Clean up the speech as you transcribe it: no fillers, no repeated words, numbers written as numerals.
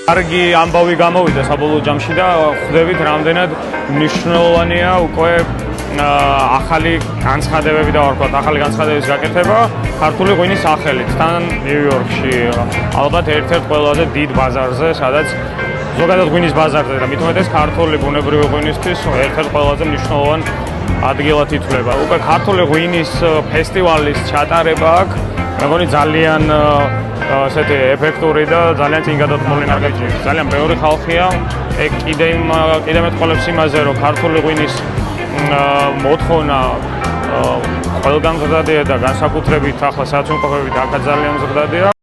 კარგი ამბავი გამოვიდა საბოლოო ჯამში და ხვდებით რამდენად მნიშვნელოვანია უკვე ახალი განცხადებები და ვარქვათ ახალი განცხადების გაკეთება ქართული ღვინის სახელით თან ნიუ-იორკში ალბათ ერთ-ერთ ყველაზე დიდ ბაზარზე სადაც ზოგადად ღვინის ბაზარზე და მით უმეტეს ქართული ბუნებრივი ღვინისთვის ერთ-ერთ ყველაზე მნიშვნელოვან ადგილად ითვლება. უკვე ქართული ღვინის ფესტივალის ჩატარება აქ მეგონი ძალიან ასეთი ეფექტური და ძალიან წინგადადგმული მარკეტინგი. ძალიან ბევრი ხალხია. კიდე მეტყოლებს იმაზე, რომ ქართული ღვინის მოთხოვნა ყველგან მზრდადია და განსაკუთრებით ახლა საცუნყოფებით აქაც ძალიან მზრდადია.